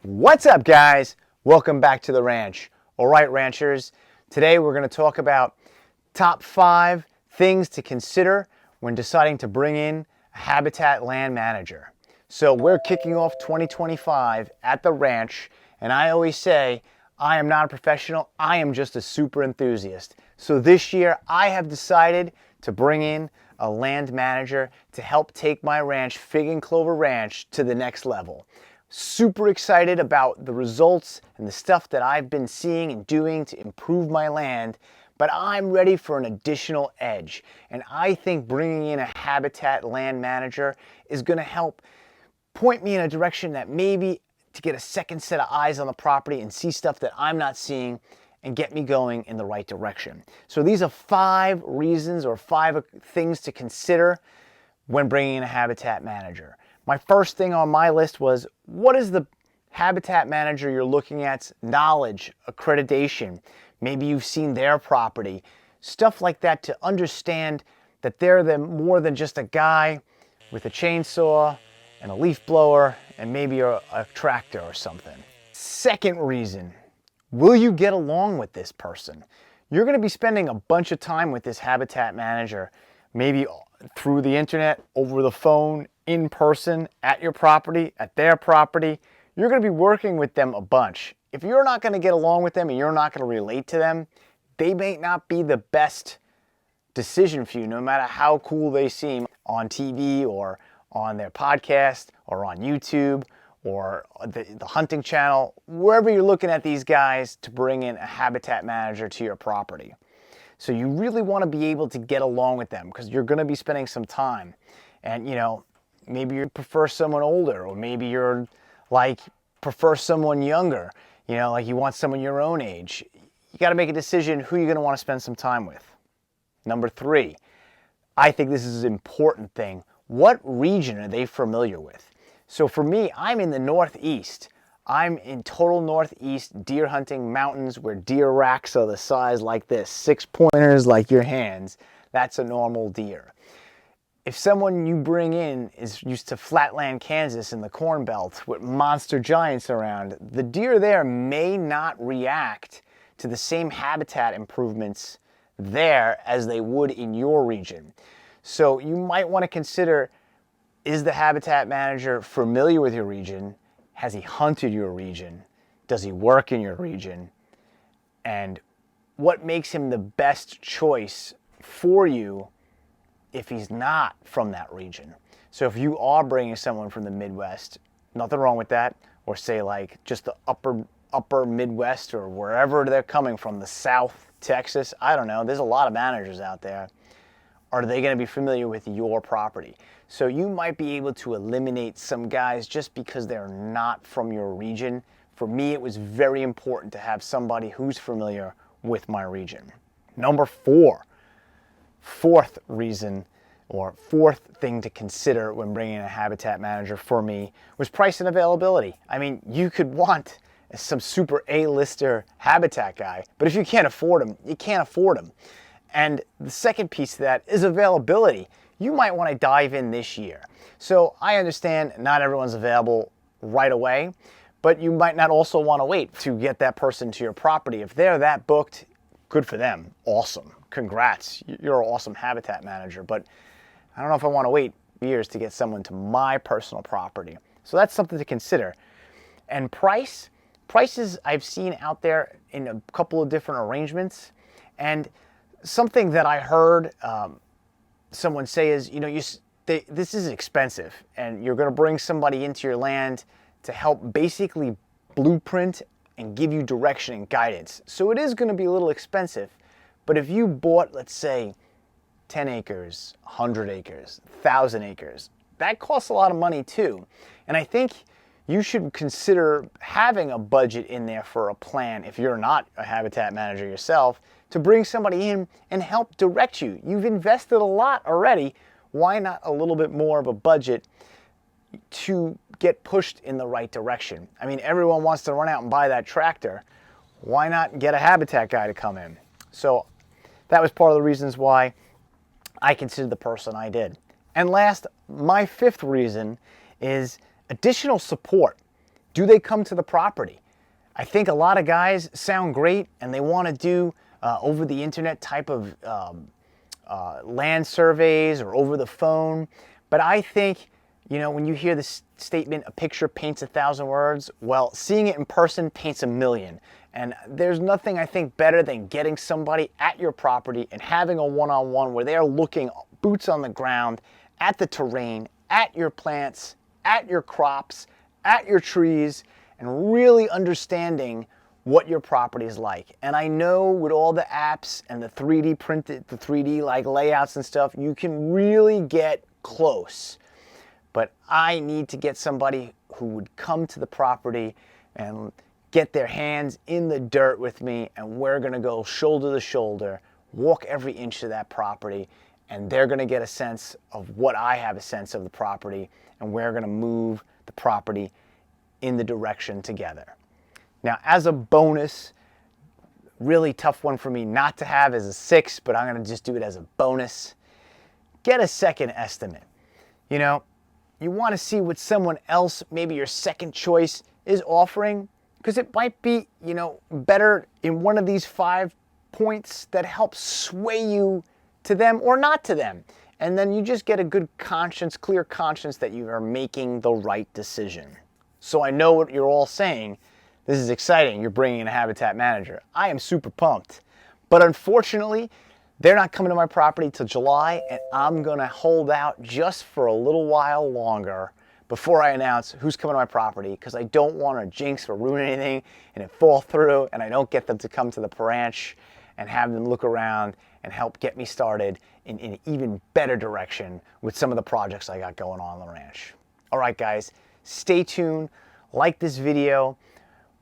What's up, guys? Welcome back to the ranch. All right, ranchers, today we're going to talk about top 5 things to consider when deciding to bring in a habitat land manager. So we're kicking off 2025 at the ranch, and I always say I am not a professional, I am just a super enthusiast. So this year I have decided to bring in a land manager to help take my ranch, Fig and Clover Ranch, to the next level. Super excited about the results and the stuff that I've been seeing and doing to improve my land, but I'm ready for an additional edge. And I think bringing in a habitat land manager is going to help point me in a direction that maybe to get a second set of eyes on the property and see stuff that I'm not seeing and get me going in the right direction. So these are 5 reasons or 5 things to consider when bringing in a habitat manager. My first thing on my list was, what is the habitat manager you're looking at's knowledge, accreditation? Maybe you've seen their property, stuff like that, to understand that they're more than just a guy with a chainsaw and a leaf blower and maybe a tractor or something. Second reason, will you get along with this person? You're going to be spending a bunch of time with this habitat manager, maybe through the internet, over the phone, in person, at your property, at their property. You're going to be working with them a bunch. If you're not going to get along with them and you're not going to relate to them, they may not be the best decision for you, no matter how cool they seem on TV or on their podcast or on YouTube or the hunting channel, wherever you're looking at these guys to bring in a habitat manager to your property. So you really want to be able to get along with them because you're going to be spending some time. And, maybe you prefer someone older, or maybe you're prefer someone younger, like you want someone your own age. You got to make a decision who you're going to want to spend some time with. Number 3, I think this is an important thing. What region are they familiar with? So for me, I'm in the Northeast. I'm in total Northeast deer hunting mountains where deer racks are the size like this, 6-pointers like your hands. That's a normal deer. If someone you bring in is used to flatland Kansas in the Corn Belt with monster giants around, the deer there may not react to the same habitat improvements there as they would in your region. So you might want to consider, is the habitat manager familiar with your region? Has he hunted your region? Does he work in your region? And what makes him the best choice for you if he's not from that region? So if you are bringing someone from the Midwest, nothing wrong with that, or say like just the upper Midwest or wherever they're coming from, the South, Texas, I don't know, there's a lot of managers out there. Are they going to be familiar with your property? So you might be able to eliminate some guys just because they're not from your region. For me, it was very important to have somebody who's familiar with my region. Number 4, fourth reason or fourth thing to consider when bringing in a habitat manager for me was price and availability. I mean, you could want some super A-lister habitat guy, but if you can't afford him, you can't afford him. And the second piece of that is availability. You might want to dive in this year. So I understand not everyone's available right away, but you might not also want to wait to get that person to your property. If they're that booked, good for them. Awesome. Congrats. You're an awesome habitat manager. But I don't know if I want to wait years to get someone to my personal property. So that's something to consider. And prices I've seen out there in a couple of different arrangements. And something that I heard someone say is, this is expensive, and you're going to bring somebody into your land to help basically blueprint and give you direction and guidance. So it is going to be a little expensive, but if you bought, let's say, 10 acres, 100 acres, 1,000 acres, that costs a lot of money too. And I think you should consider having a budget in there for a plan, if you're not a habitat manager yourself, to bring somebody in and help direct you. You've invested a lot already. Why not a little bit more of a budget to get pushed in the right direction? I mean, everyone wants to run out and buy that tractor. Why not get a habitat guy to come in? So that was part of the reasons why I considered the person I did. And last, my 5th reason is additional support. do they come to the property? I think a lot of guys sound great and they want to do over the internet type of land surveys or over the phone. But I think, you know, when you hear this statement, a picture paints 1,000 words, well, seeing it in person paints 1,000,000. And there's nothing I think better than getting somebody at your property and having a one-on-one where they are looking boots on the ground at the terrain, at your plants, at your crops, at your trees, and really understanding what your property is like. And I know with all the apps and the 3D printed, the 3D like layouts and stuff, you can really get close. But I need to get somebody who would come to the property and get their hands in the dirt with me, and we're gonna go shoulder to shoulder, walk every inch of that property, and they're gonna get a sense of what I have a sense of the property, and we're gonna move the property in the direction together. Now, as a bonus, really tough one for me not to have as a 6, but I'm gonna just do it as a bonus. Get a second estimate. You know, you wanna see what someone else, maybe your second choice, is offering, because it might be, you know, better in one of these 5 points that helps sway you to them or not to them. And then you just get a good conscience, clear conscience that you are making the right decision. So I know what you're all saying. This is exciting. You're bringing in a habitat manager. I am super pumped. But unfortunately, they're not coming to my property till July, and I'm going to hold out just for a little while longer before I announce who's coming to my property, because I don't want to jinx or ruin anything and it fall through and I don't get them to come to the ranch and have them look around and help get me started in an even better direction with some of the projects I got going on the ranch. All right, guys, stay tuned. Like this video.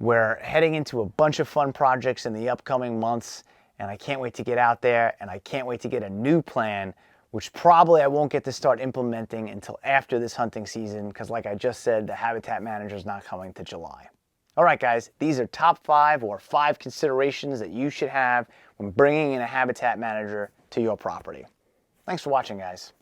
We're heading into a bunch of fun projects in the upcoming months, and I can't wait to get out there, and I can't wait to get a new plan, which probably I won't get to start implementing until after this hunting season, because like I just said, the habitat manager is not coming to July. All right, guys, these are top 5 considerations that you should have when bringing in a habitat manager to your property. Thanks for watching, guys.